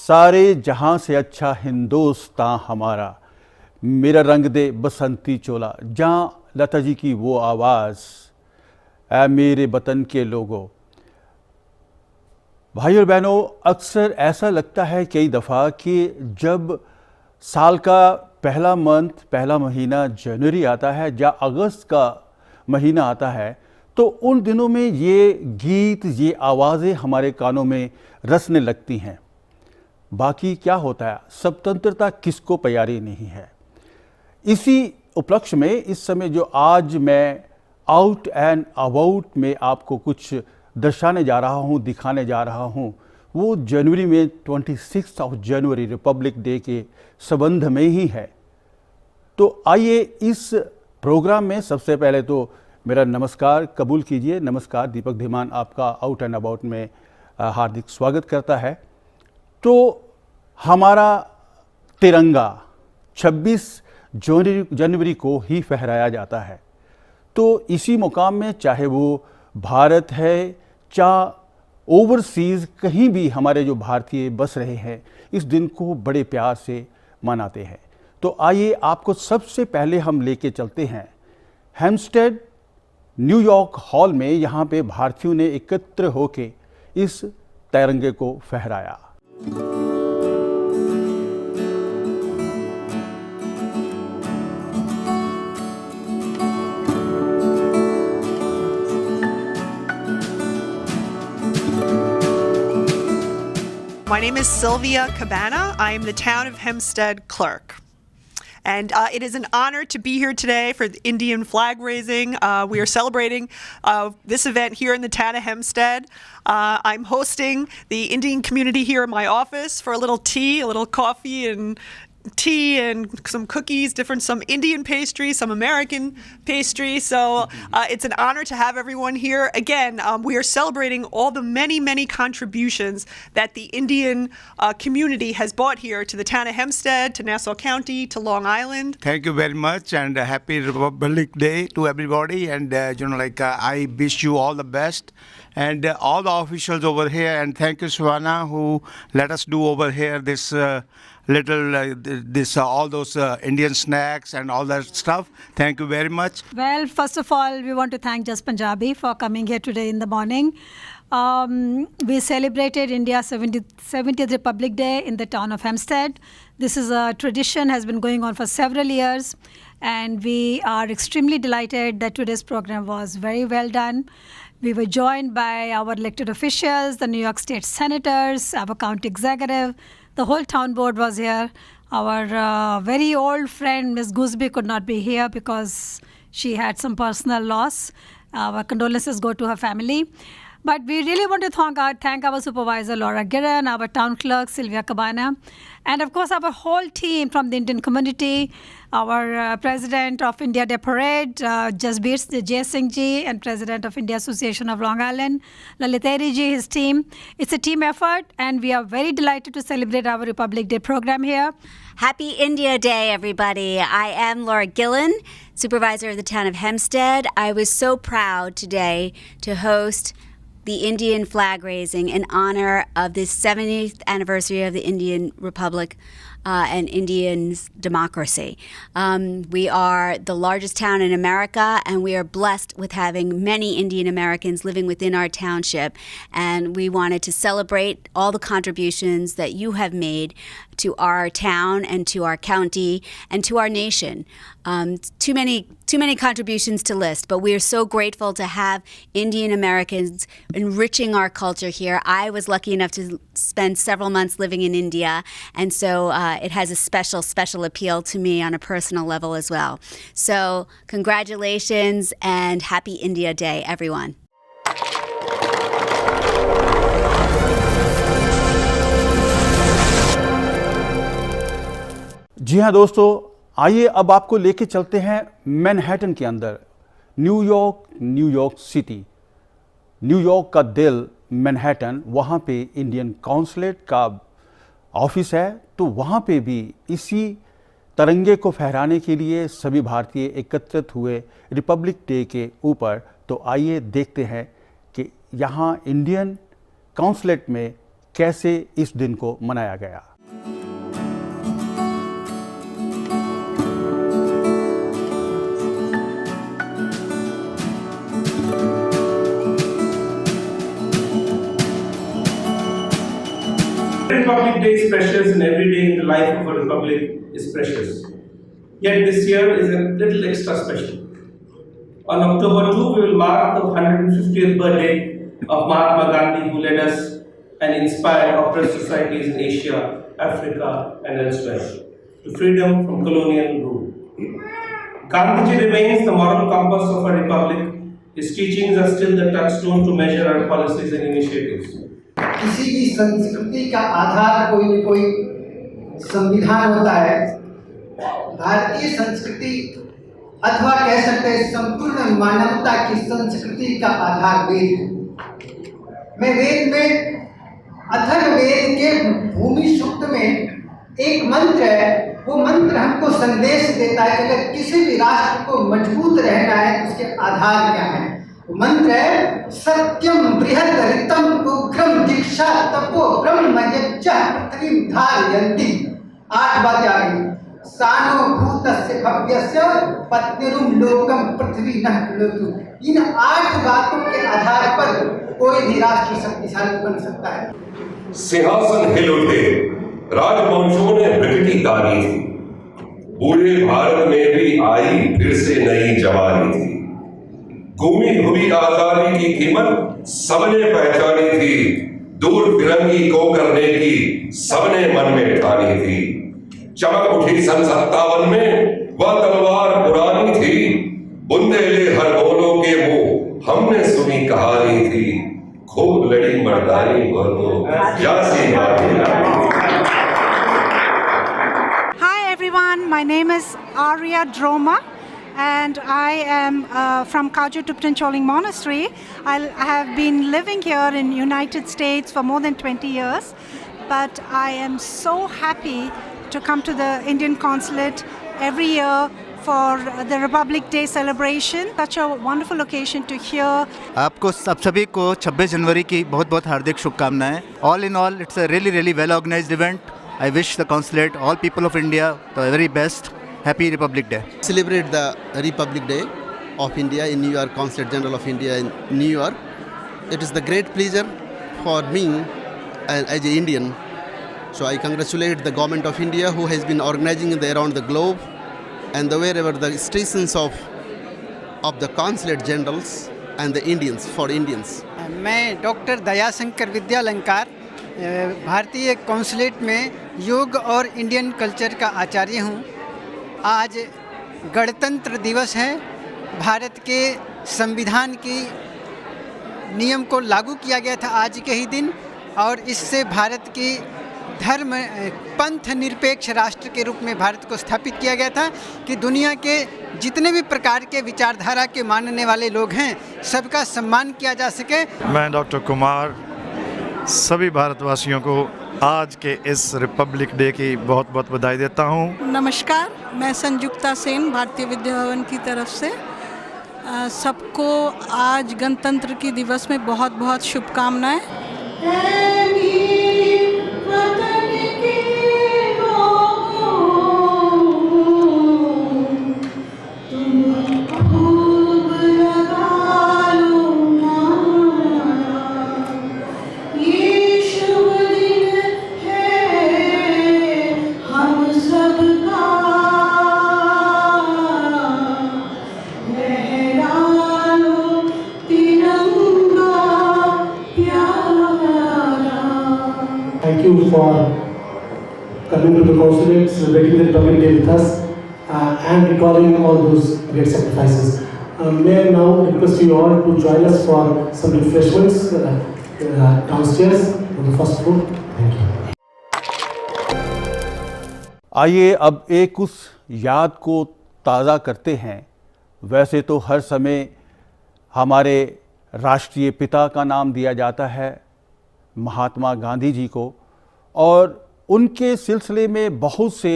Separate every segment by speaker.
Speaker 1: सारे जहां से अच्छा हिंदुस्तान हमारा, मेरा रंग दे बसंती चोला, जहां लता जी की वो आवाज़, ऐ मेरे वतन के लोगों। भाई और बहनों, अक्सर ऐसा लगता है कई दफ़ा कि जब साल का पहला महीना जनवरी आता है या अगस्त का महीना आता है, तो उन दिनों में ये गीत, ये आवाज़ें हमारे कानों में रसने लगती हैं। बाकी क्या होता है, स्वतंत्रता किसको प्यारी नहीं है। इसी उपलक्ष्य में इस समय जो आज मैं आउट एंड अबाउट में आपको कुछ दर्शाने जा रहा हूँ, दिखाने जा रहा हूँ, वो जनवरी में 26 ऑफ जनवरी रिपब्लिक डे के संबंध में ही है। तो आइए इस प्रोग्राम में सबसे पहले तो मेरा नमस्कार कबूल कीजिए। नमस्कार, दीपक धीमान आपका आउट एंड अबाउट में हार्दिक स्वागत करता है। तो हमारा तिरंगा 26 जनवरी को ही फहराया जाता है। तो इसी मुकाम में चाहे वो भारत है या ओवरसीज़ कहीं भी हमारे जो भारतीय बस रहे हैं, इस दिन को बड़े प्यार से मनाते हैं। तो आइए आपको सबसे पहले हम लेके चलते हैं हेम्पस्टेड न्यूयॉर्क हॉल में। यहाँ पे भारतीयों ने एकत्र होके इस तिरंगे को फहराया।
Speaker 2: My name is Sylvia Cabana. I am the town of Hempstead clerk. And it is an honor to be here today for the Indian flag raising. We are celebrating this event here in the town of Hempstead. I'm hosting the Indian community here in my office for a little tea, a little coffee and tea and some cookies, some Indian pastry, some American pastry. So it's an honor to have everyone here. Again, we are celebrating all the many, many contributions that the Indian community has brought here to the town of Hempstead, to Nassau County, to Long Island.
Speaker 3: Thank you very much, and happy Republic Day to everybody. And I wish you all the best, and all the officials over here. And thank you, Swana, who let us do over here this all those Indian snacks and all that stuff. Thank you very much.
Speaker 4: Well, first of all, we want to thank Just Punjabi for coming here today in the morning. We celebrated India's 70th Republic Day in the town of Hempstead. This is a tradition, has been going on for several years, and we are extremely delighted that today's program was very well done. We were joined by our elected officials, the New York State senators, our county executive. The whole town board was here. Our very old friend, Ms. Gooseby, could not be here because she had some personal loss. Our condolences go to her family. But we really want to thank our supervisor, Laura Giran, our town clerk, Sylvia Cabana, and of course our whole team from the Indian community, our president of India Day Parade, Jasbir Jai Singh ji, and president of India Association of Long Island, Laliteri ji, his team. It's a team effort, and we are very delighted to celebrate our Republic Day program here.
Speaker 5: Happy India Day, everybody. I am Laura Gillen, supervisor of the town of Hempstead. I was so proud today to host the Indian flag raising in honor of the 70th anniversary of the Indian Republic and Indians' democracy. We are the largest town in America, and we are blessed with having many Indian Americans living within our township. And we wanted to celebrate all the contributions that you have made to our town and to our county and to our nation. Too many contributions to list, but we are so grateful to have Indian Americans enriching our culture here. I was lucky enough to spend several months living in India, and so it has a special appeal to me on a personal level as well. So congratulations and happy India Day, everyone.
Speaker 1: जी हाँ दोस्तों, आइए अब आपको लेके चलते हैं Manhattan के अंदर। न्यूयॉर्क सिटी, न्यूयॉर्क का दिल मैनहट्टन, वहाँ पे इंडियन कॉन्सुलेट का ऑफिस है। तो वहाँ पे भी इसी तिरंगे को फहराने के लिए सभी भारतीय एकत्रित हुए रिपब्लिक डे के ऊपर। तो आइए देखते हैं कि यहाँ इंडियन कॉन्सुलेट में कैसे इस दिन को मनाया गया।
Speaker 6: Republic Day is precious and every day in the life of a republic is precious. Yet this year is a little extra special. On October 2, we will mark the 150th birthday of Mahatma Gandhi, who led us and inspired oppressed societies in Asia, Africa and elsewhere to freedom from colonial rule. Gandhiji remains the moral compass of our republic. His teachings are still the touchstone to measure our policies and initiatives.
Speaker 7: किसी भी संस्कृति का आधार कोई न कोई संविधान होता है। भारतीय संस्कृति अथवा कह सकते हैं संपूर्ण मानवता की संस्कृति का आधार वेद है। मैं वेद में अथर्ववेद के भूमि सूक्त में एक मंत्र है, वो मंत्र हमको संदेश देता है कि अगर किसी भी राष्ट्र को मजबूत रहना है तो उसके आधार क्या है। मंत्र है सत्यम बृहद ऋतम उग्रम दीक्षा तपो ब्रह्म यज्ञः पृथ्वीं धारयन्ति। 8 बातें आ गई। सानो भूतस्य भव्यस्य पत्निरुम लोकम पृथ्वी न खलतु। इन 8 बातों के आधार पर कोई भी राष्ट्र शक्तिशाली बन सकता है।
Speaker 8: सिंहासन हिल उठे, राजवंशों ने विकटी तानी थी, बूढ़े भारत में भी आई फिर से नई जवानी थी। घूमी हुई आजादी की कीमत सबने पहचानी थी, दूर फिरंगी को करने की सबने मन में ठानी थी। चमक उठी सन 57 में वह तलवार पुरानी थी, बुंदेले हर बोलों के मुंह हमने सुनी कहानी थी। खूब लड़ी मर्दानी वह तो जासी बात।
Speaker 9: Hi everyone, my name is Arya Droma and I am from Kaju Tuptan Choling Monastery. I have been living here in United States for more than 20 years, but I am so happy to come to the Indian Consulate every year for the Republic Day celebration. Such a wonderful occasion to hear.
Speaker 10: आपको सभी को 26 जनवरी की बहुत बहुत हार्दिक शुभकामनाएं। All in all, it's a really well organized event. I wish the consulate, all people of India, the very best. Happy Republic Day.
Speaker 11: Celebrate the Republic Day of India in New York, Consulate General of India in New York. It is the great pleasure for me as an Indian. So I congratulate the government of India who has been organizing around the globe and wherever the stations of the consulate generals and the Indians for Indians.
Speaker 12: मैं doctor Dayashankar विद्यालंकार भारतीय consulate में योग और Indian culture का आचार्य हूँ। आज गणतंत्र दिवस है। भारत के संविधान की नियम को लागू किया गया था आज के ही दिन, और इससे भारत की धर्म पंथ निरपेक्ष राष्ट्र के रूप में भारत को स्थापित किया गया था कि दुनिया के जितने भी प्रकार के विचारधारा के मानने वाले लोग हैं सबका सम्मान किया जा सके।
Speaker 13: मैं डॉक्टर कुमार सभी भारतवासियों को आज के इस रिपब्लिक डे की बहुत बहुत बधाई देता हूँ।
Speaker 14: नमस्कार, मैं संयुक्ता सेन भारतीय विद्या भवन की तरफ से सबको आज गणतंत्र की दिवस में बहुत बहुत शुभकामनाएं।
Speaker 15: Thank you for coming to the consulate, celebrating the Republic Day with us, and recalling all those great sacrifices. May I now request you all to join us for some refreshments downstairs on the first floor. Thank you.
Speaker 1: आइए अब एक उस याद को ताज़ा करते हैं। वैसे तो हर समय हमारे राष्ट्रीय पिता का नाम दिया जाता है, महात्मा गांधी जी को, और उनके सिलसिले में बहुत से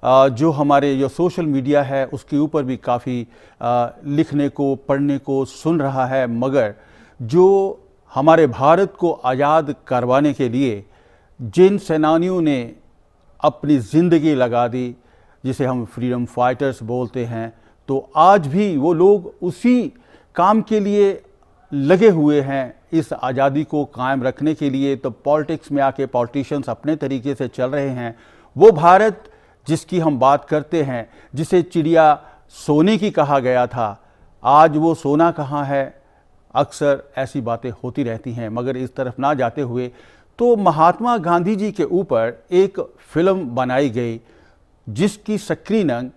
Speaker 1: जो हमारे जो सोशल मीडिया है उसके ऊपर भी काफ़ी लिखने को, पढ़ने को सुन रहा है। मगर जो हमारे भारत को आज़ाद करवाने के लिए जिन सेनानियों ने अपनी ज़िंदगी लगा दी, जिसे हम फ्रीडम फाइटर्स बोलते हैं, तो आज भी वो लोग उसी काम के लिए लगे हुए हैं, इस आज़ादी को कायम रखने के लिए। तो पॉलिटिक्स में आके पॉलिटिशियंस अपने तरीके से चल रहे हैं। वो भारत जिसकी हम बात करते हैं, जिसे चिड़िया सोने की कहा गया था, आज वो सोना कहाँ है? अक्सर ऐसी बातें होती रहती हैं। मगर इस तरफ ना जाते हुए तो महात्मा गांधी जी के ऊपर एक फ़िल्म बनाई गई जिसकी स्क्रीनिंग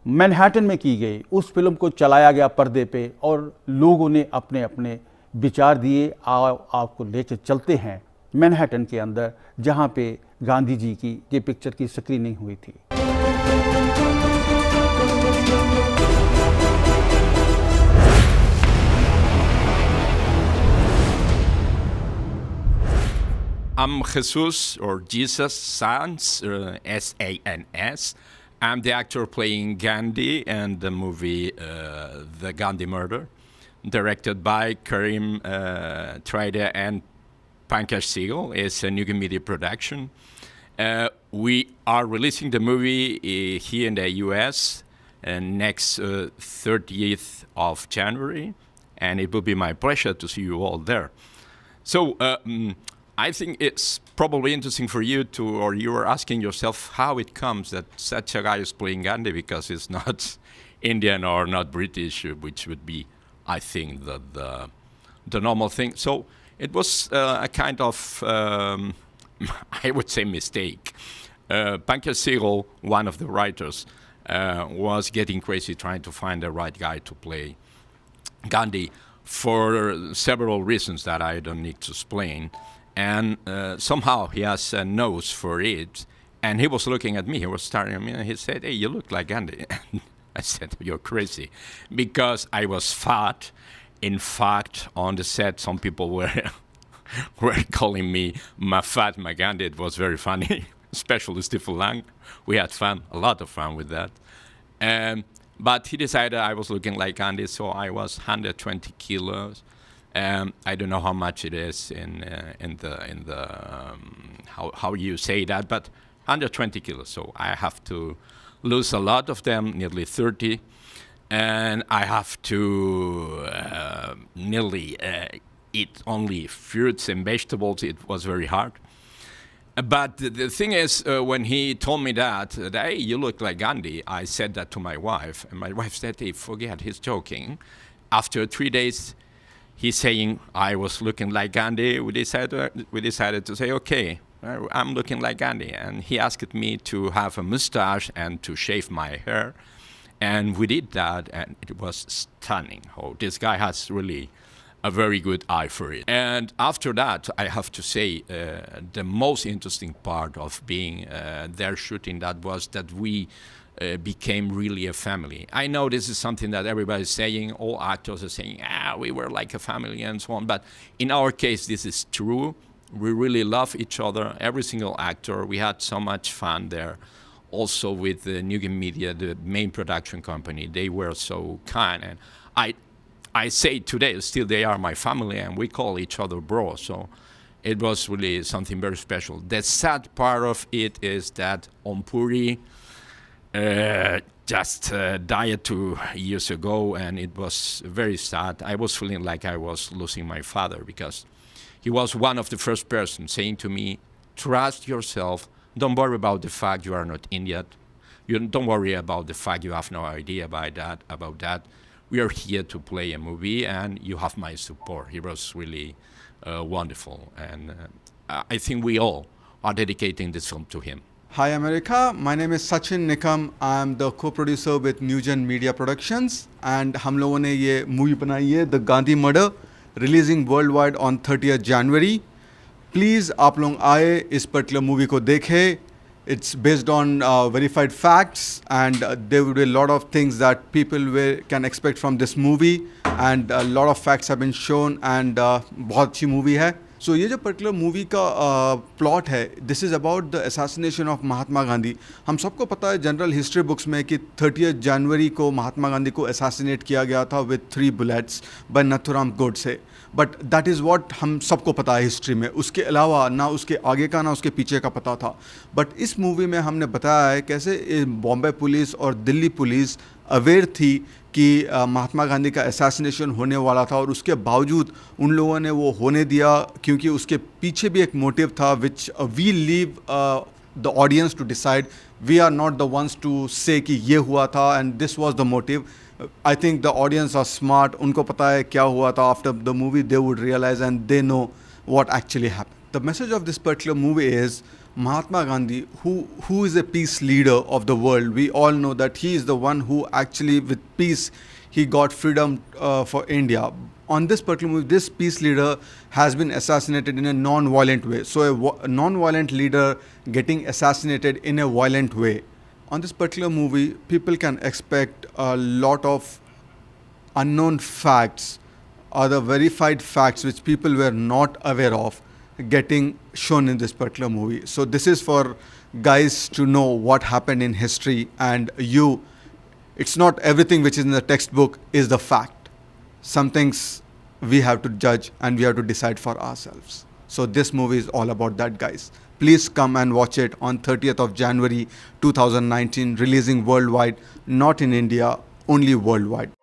Speaker 1: मैनहट्टन में की गई। उस फिल्म को चलाया गया पर्दे पे और लोगों ने अपने अपने विचार दिए। आपको लेके चलते हैं मैनहट्टन के अंदर, जहाँ पे गांधी जी की ये पिक्चर की स्क्रीनिंग हुई थी।
Speaker 16: I'm Jesus, or Jesus Sans, S-A-N-S. I'm the actor playing Gandhi in the movie The Gandhi Murder, directed by Karim Trader and Pankaj Sehgal. It's a new media production. We are releasing the movie here in the US next 30th of January, and it will be my pleasure to see you all there. So I think it's probably interesting for you to, or you are asking yourself how it comes that such a guy is playing Gandhi, because he's not Indian or not British, which would be, I think, the normal thing. So it was a kind of, I would say, mistake. Pankaj Sehgal, one of the writers, was getting crazy trying to find the right guy to play Gandhi for several reasons that I don't need to explain. And somehow he has a nose for it. And he was looking at me, he was staring at me, and he said, "Hey, you look like Gandhi." And I said, "You're crazy." Because I was fat. In fact, on the set, some people were calling me fat Gandhi. It was very funny, especially Stephen Lang. We had fun, a lot of fun with that. But he decided I was looking like Gandhi, so I was 120 kilos. I don't know how much it is in the how you say that, but 120 kilos. So I have to lose a lot of them, nearly 30, and I have to nearly eat only fruits and vegetables. It was very hard. But the thing is, when he told me that, hey, you look like Gandhi, I said that to my wife, and my wife said, "Hey, forget, he's joking." After 3 days, he's saying I was looking like Gandhi. We decided to say, okay, I'm looking like Gandhi. And he asked me to have a mustache and to shave my hair. And we did that, and it was stunning. Oh, this guy has really a very good eye for it. And after that, I have to say, the most interesting part of being there shooting that was that we became really a family. I know this is something that everybody's saying, all actors are saying, we were like a family and so on, but in our case, this is true. We really love each other, every single actor. We had so much fun there. Also with the New Media, the main production company, they were so kind. And I say today, still they are my family, and we call each other bro. So it was really something very special. The sad part of it is that Ompuri just died 2 years ago, and it was very sad. I was feeling like I was losing my father, because he was one of the first persons saying to me, "Trust yourself. Don't worry about the fact you are not Indian. Don't worry about the fact you have no idea about that. We are here to play a movie, and you have my support." He was really wonderful, and I think we all are dedicating this film to him.
Speaker 17: Hi America, my name is Sachin Nikam. I am the co-producer with Newgen Media Productions, and हम लोगों ने ये movie बनाई है The Gandhi Murder, releasing worldwide on 30th January. Please आप लोग आए, इस particular movie को देखें. It's based on verified facts, and there will be a lot of things that people can expect from this movie, and a lot of facts have been shown, and बहुत अच्छी movie है. So ये जो particular movie का plot है, this is about the assassination of Mahatma Gandhi. हम सबको पता है जनरल हिस्ट्री बुक्स में कि 30 जनवरी को महात्मा गांधी को असैसिनेट किया गया था with 3 bullets by Nathuram Godse. But that is what हम सबको पता है हिस्ट्री में, उसके अलावा ना उसके आगे का ना उसके पीछे का पता था। बट इस मूवी में हमने बताया है कैसे बॉम्बे पुलिस और दिल्ली पुलिस अवेयर थी कि महात्मा गांधी का असैसिनेशन होने वाला था, और उसके बावजूद उन लोगों ने वो होने दिया, क्योंकि उसके पीछे भी एक मोटिव था which we leave the audience to decide. We are not the ones to say कि ये हुआ था and this was the motive. I think the audience are smart, उनको पता है क्या हुआ था। After the movie they would realise and they know what actually happened. The message of this particular movie is Mahatma Gandhi, who is a peace leader of the world. We all know that he is the one who actually, with peace, he got freedom for India. On this particular movie, this peace leader has been assassinated in a non-violent way. So a non-violent leader getting assassinated in a violent way. On this particular movie, people can expect a lot of unknown facts or the verified facts which people were not aware of getting shown in this particular movie. So this is for guys to know what happened in history, and it's not everything which is in the textbook is the fact. Some things we have to judge and we have to decide for ourselves. So this movie is all about that, guys. Please come and watch it on 30th of January 2019, releasing worldwide, not in India, only worldwide.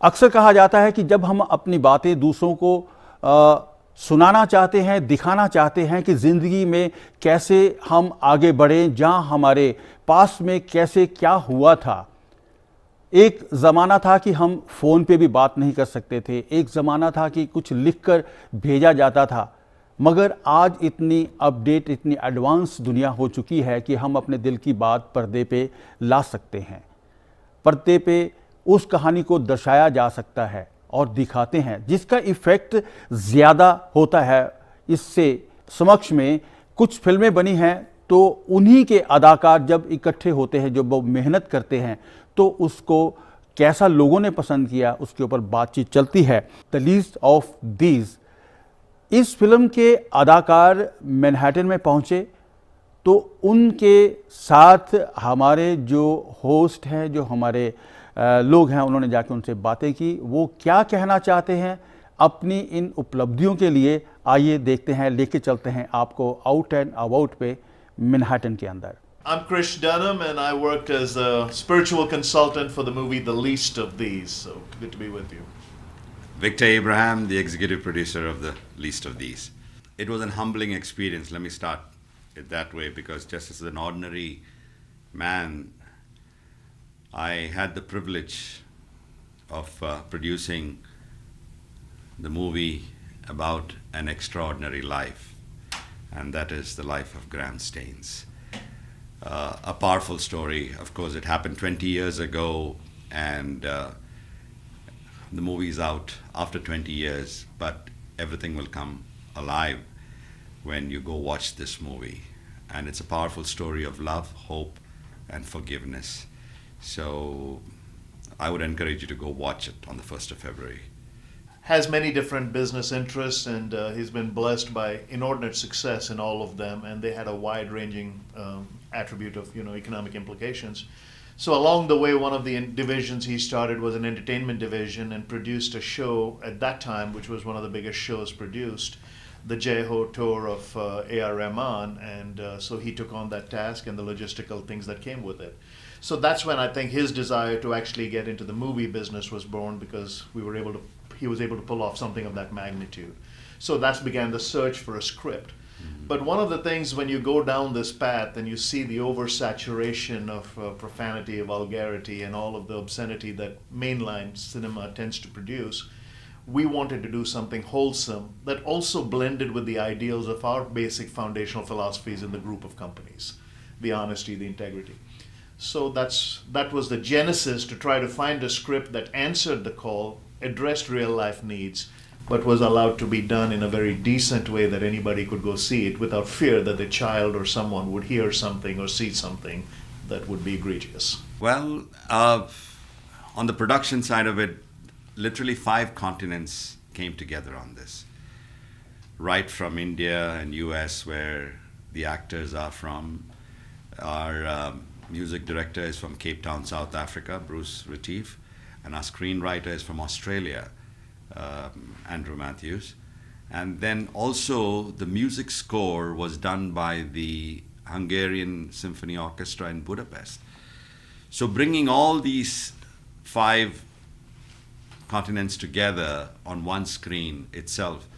Speaker 1: अक्सर कहा जाता है कि जब हम अपनी बातें दूसरों को सुनाना चाहते हैं, दिखाना चाहते हैं कि ज़िंदगी में कैसे हम आगे बढ़ें, जहां हमारे पास में कैसे क्या हुआ था। एक ज़माना था कि हम फ़ोन पे भी बात नहीं कर सकते थे, एक ज़माना था कि कुछ लिखकर भेजा जाता था, मगर आज इतनी अपडेट, इतनी एडवांस दुनिया हो चुकी है कि हम अपने दिल की बात पर्दे पे ला सकते हैं। पर्दे पे उस कहानी को दर्शाया जा सकता है और दिखाते हैं, जिसका इफ़ेक्ट ज़्यादा होता है। इससे समक्ष में कुछ फिल्में बनी हैं तो उन्हीं के अदाकार जब इकट्ठे होते हैं, जो वो मेहनत करते हैं, तो उसको कैसा लोगों ने पसंद किया उसके ऊपर बातचीत चलती है। द लीस्ट ऑफ दीज, इस फिल्म के अदाकार मैनहट्टन में पहुँचे तो उनके साथ हमारे जो होस्ट हैं, जो हमारे लोग हैं, उन्होंने जाके उनसे बातें की। वो क्या कहना चाहते हैं अपनी इन उपलब्धियों के लिए, आइए देखते हैं, लेके चलते हैं आपको आउट एंड अबाउट पे मैनहट्टन के अंदर।
Speaker 18: I'm Chris Dunham and I worked as a spiritual consultant for the movie The Least of These. So good to be with you.
Speaker 19: Victor Abraham, the executive producer of The Least of These. It was an humbling experience. Let me start it that way, because just as an ordinary man, I had the privilege of producing the movie about an extraordinary life, and that is the life of Graham Staines. A powerful story. Of course, it happened 20 years ago, and the movie is out after 20 years, but everything will come alive when you go watch this movie. And it's a powerful story of love, hope, and forgiveness. So I would encourage you to go watch it on the 1st of February.
Speaker 18: Has many different business interests, and he's been blessed by inordinate success in all of them, and they had a wide-ranging attribute of economic implications. So along the way, one of the divisions he started was an entertainment division, and produced a show at that time, which was one of the biggest shows produced, the Jai-Ho tour of A.R. Rahman, and so he took on that task and the logistical things that came with it. So that's when I think his desire to actually get into the movie business was born, because he was able to pull off something of that magnitude. So that began the search for a script. But one of the things, when you go down this path and you see the oversaturation of profanity, vulgarity, and all of the obscenity that mainline cinema tends to produce, we wanted to do something wholesome that also blended with the ideals of our basic foundational philosophies in the group of companies, the honesty, the integrity. So that was the genesis, to try to find a script that answered the call, addressed real life needs, but was allowed to be done in a very decent way that anybody could go see it without fear that the child or someone would hear something or see something that would be egregious.
Speaker 19: Well, on the production side of it, literally 5 continents came together on this. Right from India and US, where the actors are from, our music director is from Cape Town, South Africa, Bruce Retief, and our screenwriter is from Australia, Andrew Matthews. And then also the music score was done by the Hungarian Symphony Orchestra in Budapest. So bringing all these 5 continents together on one screen itself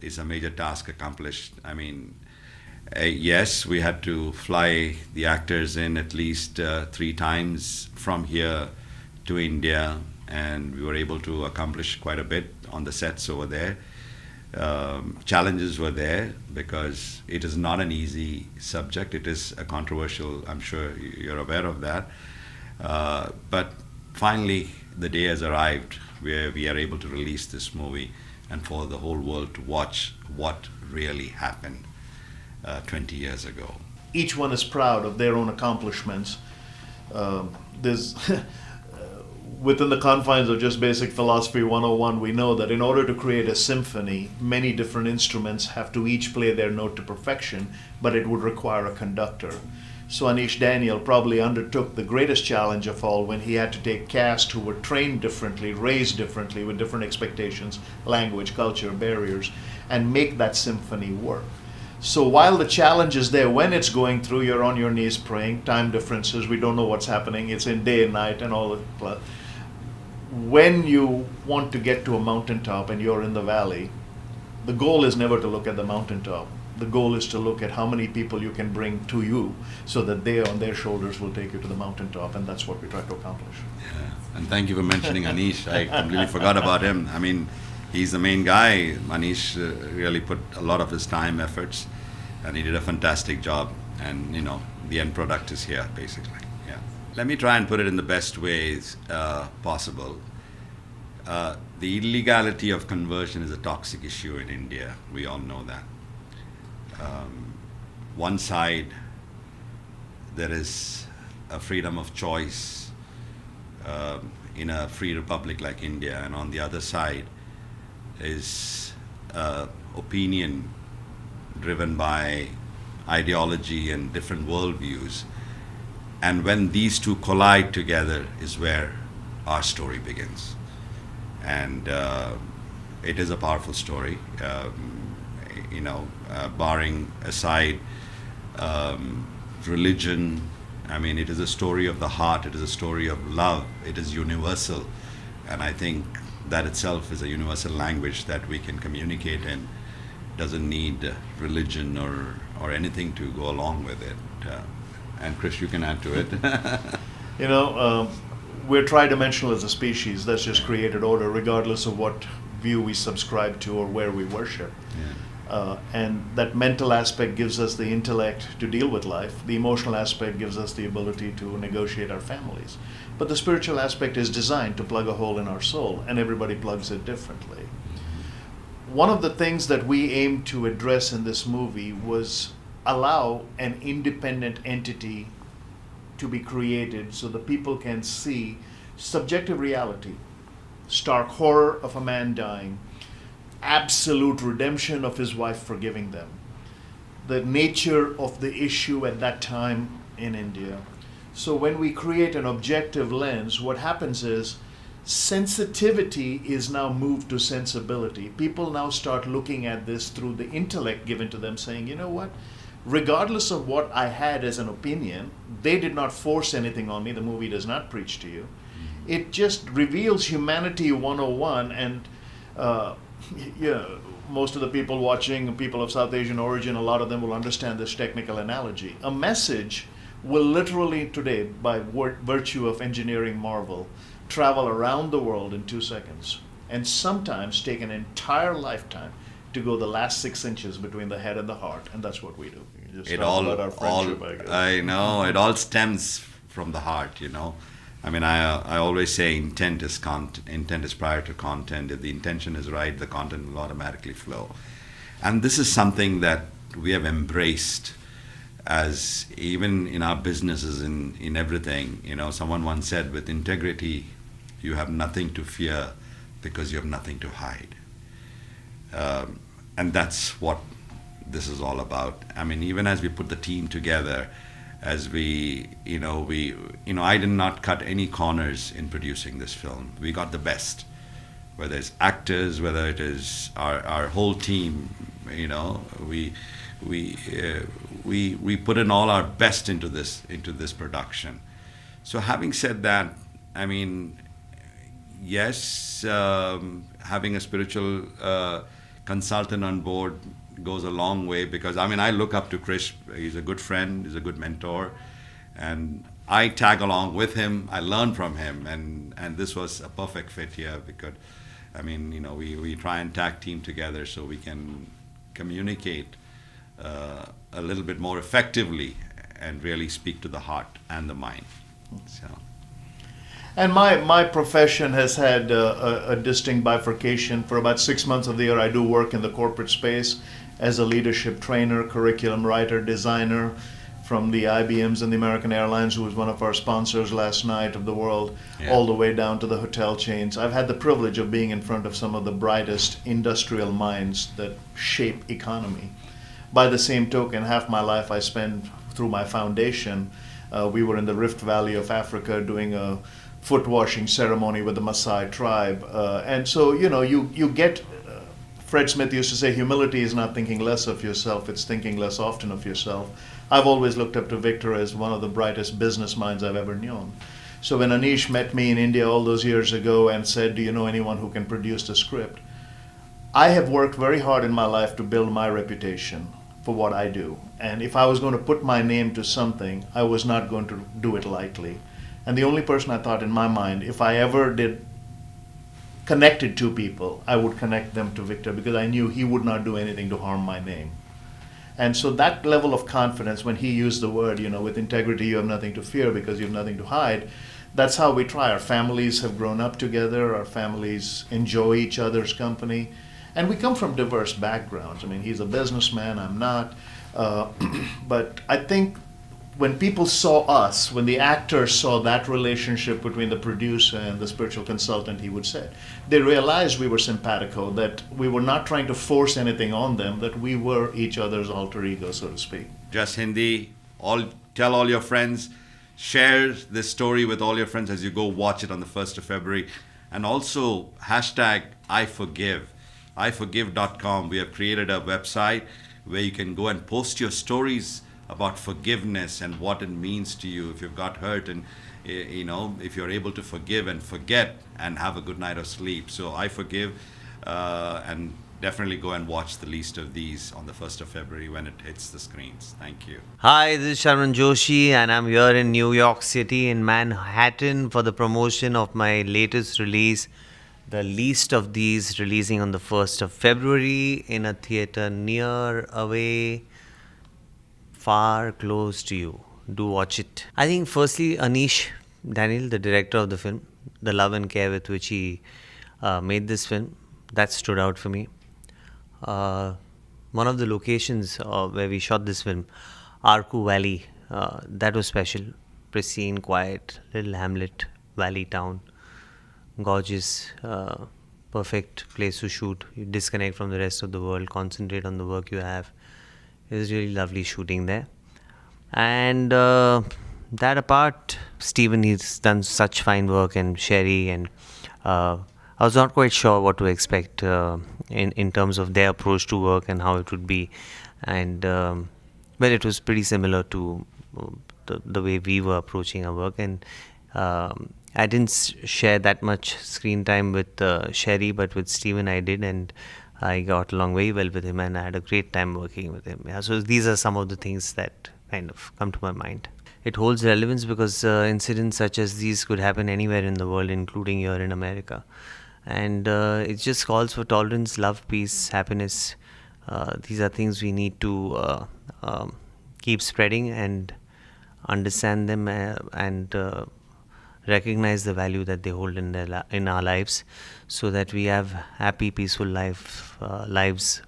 Speaker 19: is a major task accomplished. I mean, yes, we had to fly the actors in at least 3 times from here to India, and we were able to accomplish quite a bit on the sets over there. Challenges were there because it is not an easy subject. It is a controversial, I'm sure you're aware of that. But finally, the day has arrived where we are able to release this movie and for the whole world to watch what really happened 20 years ago.
Speaker 18: Each one is proud of their own accomplishments. There's within the confines of just basic philosophy 101, we know that in order to create a symphony, many different instruments have to each play their note to perfection, but it would require a conductor. So Anish Daniel probably undertook the greatest challenge of all when he had to take cast who were trained differently, raised differently, with different expectations, language, culture, barriers, and make that symphony work. So while the challenge is there, when it's going through, you're on your knees praying, time differences, we don't know what's happening, it's in day and night and all that. When you want to get to a mountaintop and you're in the valley, the goal is never to look at the mountaintop. The goal is to look at how many people you can bring to you so that they on their shoulders will take you to the mountaintop, and that's what we try to accomplish.
Speaker 19: Yeah. And thank you for mentioning Anish. I completely forgot about him. I mean, he's the main guy. Anish really put a lot of his time, efforts, and he did a fantastic job. And, you know, the end product is here, basically. Yeah. Let me try and put it in the best ways possible. The illegality of conversion is a toxic issue in India. We all know that. One side, there is a freedom of choice in a free republic like India, and on the other side is opinion driven by ideology and different worldviews. And when these two collide together is where our story begins. And it is a powerful story. Barring aside religion, I mean, it is a story of the heart, it is a story of love, it is universal. And I think that itself is a universal language that we can communicate in. Doesn't need religion or anything to go along with it. And Chris, you can add to it.
Speaker 18: We're tridimensional as a species. That's just created order, regardless of what view we subscribe to or where we worship.
Speaker 19: Yeah.
Speaker 18: And that mental aspect gives us the intellect to deal with life. The emotional aspect gives us the ability to negotiate our families. But the spiritual aspect is designed to plug a hole in our soul, and everybody plugs it differently. One of the things that we aimed to address in this movie was allow an independent entity to be created so that people can see subjective reality, stark horror of a man dying, absolute redemption of his wife forgiving them, the nature of the issue at that time in India. So when we create an objective lens, what happens is sensitivity is now moved to sensibility. People now start looking at this through the intellect given to them, saying, you know what? Regardless of what I had as an opinion, they did not force anything on me. The movie does not preach to you. It just reveals humanity 101, and most of the people watching, people of South Asian origin, a lot of them will understand this technical analogy. A message will literally today, by virtue of engineering marvel, travel around the world in 2 seconds, and sometimes take an entire lifetime to go the last 6 inches between the head and the heart, and that's what we do.
Speaker 19: It all stems from the heart, I mean, I always say intent is prior to content. If the intention is right, the content will automatically flow. And this is something that we have embraced as even in our businesses, in everything. Someone once said, with integrity, you have nothing to fear because you have nothing to hide. And that's what this is all about. I mean, even as we put the team together, as we I did not cut any corners in producing this film. We got the best, whether it's actors, whether it is our whole team. We put in all our best into this production. So having said that, I mean, yes, having a spiritual consultant on board goes a long way, because I mean, I look up to Krish. He's a good friend, he's a good mentor, and I tag along with him. I learn from him, and this was a perfect fit here, because I mean, we try and tag team together so we can communicate a little bit more effectively and really speak to the heart and the mind. So.
Speaker 18: And my profession has had a distinct bifurcation. For about 6 months of the year, I do work in the corporate space as a leadership trainer, curriculum writer, designer, from the IBMs and the American Airlines, who was one of our sponsors last night of the world, all the way down to the hotel chains. I've had the privilege of being in front of some of the brightest industrial minds that shape economy. By the same token, half my life I spent through my foundation. We were in the Rift Valley of Africa doing a foot washing ceremony with the Maasai tribe. And so, you get, Fred Smith used to say, humility is not thinking less of yourself, it's thinking less often of yourself. I've always looked up to Victor as one of the brightest business minds I've ever known. So when Anish met me in India all those years ago and said, do you know anyone who can produce the script? I have worked very hard in my life to build my reputation for what I do. And if I was going to put my name to something, I was not going to do it lightly. And the only person I thought in my mind, if I ever connected two people, I would connect them to Victor, because I knew he would not do anything to harm my name. And so that level of confidence, when he used the word, with integrity you have nothing to fear because you have nothing to hide, that's how we try. Our families have grown up together, our families enjoy each other's company, and we come from diverse backgrounds. I mean, he's a businessman, I'm not. But I think when people saw us, when the actors saw that relationship between the producer and the spiritual consultant, he would say, they realized we were simpatico, that we were not trying to force anything on them, that we were each other's alter ego, so to speak.
Speaker 19: Jus Hindi, tell all your friends, share this story with all your friends as you go watch it on the 1st of February. And also, #IForgive, iforgive.com. We have created a website where you can go and post your stories about forgiveness and what it means to you if you've got hurt, and if you're able to forgive and forget and have a good night of sleep. So I forgive, and definitely go and watch the least of these on the 1st of February when it hits the screens. Thank you.
Speaker 20: Hi, this is Sharman Joshi, and I'm here in New York City in Manhattan for the promotion of my latest release, The Least of These, releasing on the 1st of February in a theater near, away, far, close to you. Do watch it. I think firstly, Anish Daniel, the director of the film, the love and care with which he made this film, that stood out for me. One of the locations where we shot this film, Arku Valley, that was special. Pristine, quiet, little hamlet, valley town. Gorgeous, perfect place to shoot. You disconnect from the rest of the world, concentrate on the work you have. It was really lovely shooting there. And that apart, Stephen, he's done such fine work, and Sherry, and I was not quite sure what to expect in terms of their approach to work and how it would be. And well, it was pretty similar to the way we were approaching our work. And I didn't share that much screen time with Sherry, but with Stephen I did, and I got along very well with him, and I had a great time working with him. Yeah, so these are some of the things that kind of come to my mind. It holds relevance because incidents such as these could happen anywhere in the world, including here in America. And it just calls for tolerance, love, peace, happiness. These are things we need to keep spreading and understand them and recognize the value that they hold in our lives, so that we have happy, peaceful lives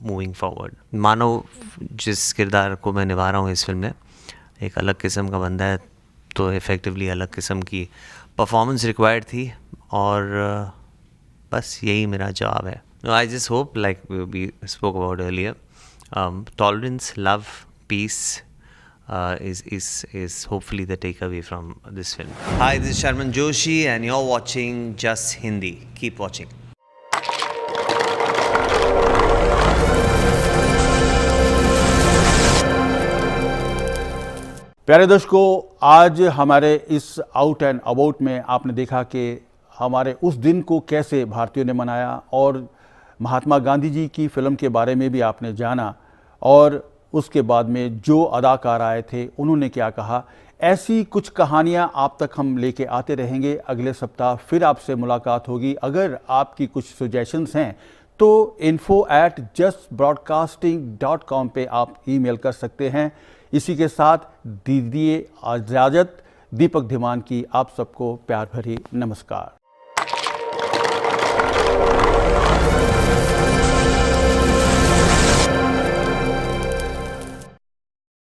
Speaker 20: moving forward. मानो जिस किरदार को मैं निभा रहा हूँ इस film में, एक अलग किस्म का बंदा है, तो इफेक्टिवली अलग किस्म की परफॉर्मेंस रिक्वायर्ड थी, और बस यही मेरा जवाब है. I just hope, like we spoke about earlier, tolerance, love, peace, is hopefully the takeaway from this film. Hi, this is Sharman Joshi, and you're watching Jus Hindi. Keep watching.
Speaker 1: प्यारे दर्शकों, आज हमारे इस आउट एंड अबाउट में आपने देखा कि हमारे उस दिन को कैसे भारतीयों ने मनाया और महात्मा गांधी जी की फिल्म के बारे में भी आपने जाना और उसके बाद में जो अदाकार आए थे उन्होंने क्या कहा। ऐसी कुछ कहानियां आप तक हम लेके आते रहेंगे। अगले सप्ताह फिर आपसे मुलाकात होगी। अगर आपकी कुछ सजेशंस हैं तो info@justbroadcasting.com पे आप ईमेल कर सकते हैं। इसी के साथ दीजिए इजाज़त। दीपक धीमान की आप सबको प्यार भरी नमस्कार।